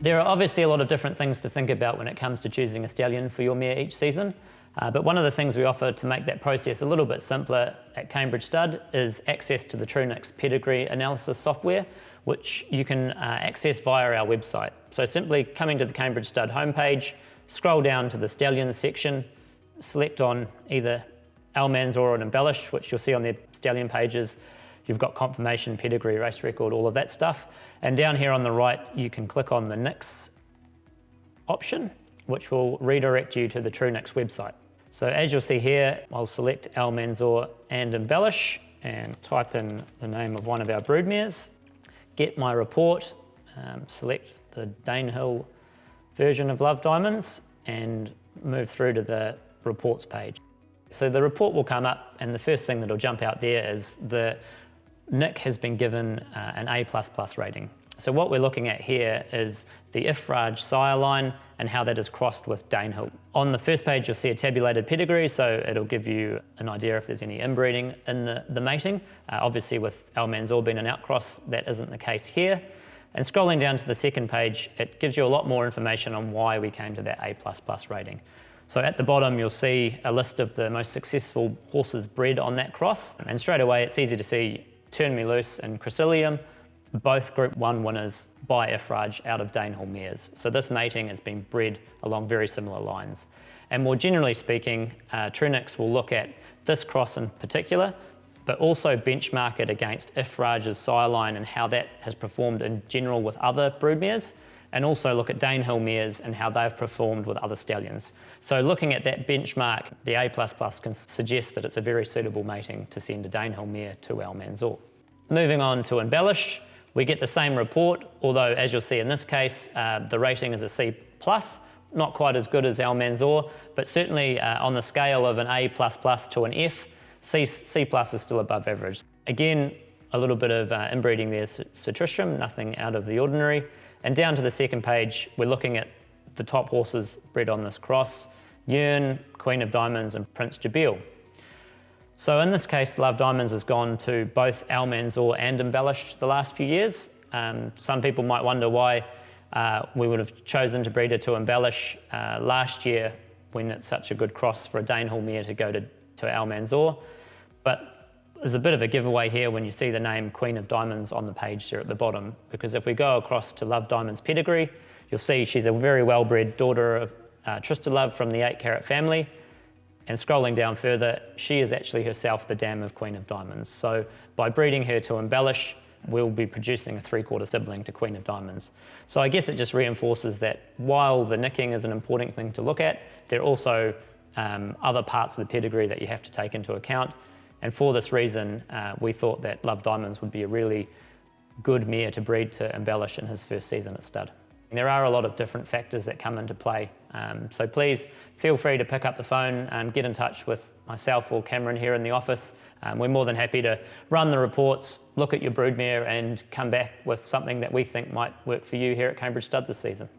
There are obviously a lot of different things to think about when it comes to choosing a stallion for your mare each season, but one of the things we offer to make that process a little bit simpler at Cambridge Stud is access to the TrueNix pedigree analysis software, which you can access via our website. So simply coming to the Cambridge Stud homepage, scroll down to the stallions section, select on either Almanzor or Embellish, which you'll see on their stallion pages. You've got confirmation, pedigree, race record, all of that stuff. And down here on the right, you can click on the Nix option, which will redirect you to the TrueNix website. So as you'll see here, I'll select Almanzor and Embellish and type in the name of one of our broodmares, get my report, select the Danehill version of Love Diamonds and move through to the reports page. So the report will come up and the first thing that'll jump out there is the Nick has been given an A++ rating. So what we're looking at here is the Ifraj sire line and how that is crossed with Danehill. On the first page you'll see a tabulated pedigree, so it'll give you an idea if there's any inbreeding in the mating. Obviously with Almanzor being an outcross, that isn't the case here. And scrolling down to the second page, it gives you a lot more information on why we came to that A++ rating. So at the bottom you'll see a list of the most successful horses bred on that cross, and straight away it's easy to see Turn Me Loose and Chrysilium, both Group 1 winners by Ifraj out of Danehill mares. So this mating has been bred along very similar lines. And more generally speaking, TrueNix will look at this cross in particular, but also benchmark it against Ifraj's sire line and how that has performed in general with other broodmares, and also look at Danehill mares and how they've performed with other stallions. So looking at that benchmark, the A++ can suggest that it's a very suitable mating to send a Danehill mare to Almanzor. Moving on to Embellish, we get the same report, although as you'll see in this case, the rating is a C+, not quite as good as Almanzor, but certainly on the scale of an A++ to an F, C+ is still above average. Again, a little bit of inbreeding there, Citristrum, nothing out of the ordinary. And down to the second page, we're looking at the top horses bred on this cross, Yearn, Queen of Diamonds and Prince Jabil. So in this case, Love Diamonds has gone to both Almanzor and Embellish the last few years. Some people might wonder why we would have chosen to breed her to Embellish last year when it's such a good cross for a Danehill mare to go to Almanzor. But there's a bit of a giveaway here when you see the name Queen of Diamonds on the page here at the bottom, because if we go across to Love Diamonds pedigree, you'll see she's a very well-bred daughter of Tristalove from the 8 Carat family. And scrolling down further, she is actually herself the dam of Queen of Diamonds. So by breeding her to Embellish, we'll be producing a 3/4 sibling to Queen of Diamonds. So I guess it just reinforces that while the nicking is an important thing to look at, there are also other parts of the pedigree that you have to take into account. And for this reason, we thought that Love Diamonds would be a really good mare to breed to Embellish in his first season at stud. There are a lot of different factors that come into play. So please feel free to pick up the phone and get in touch with myself or Cameron here in the office. We're more than happy to run the reports, look at your broodmare and come back with something that we think might work for you here at Cambridge Stud this season.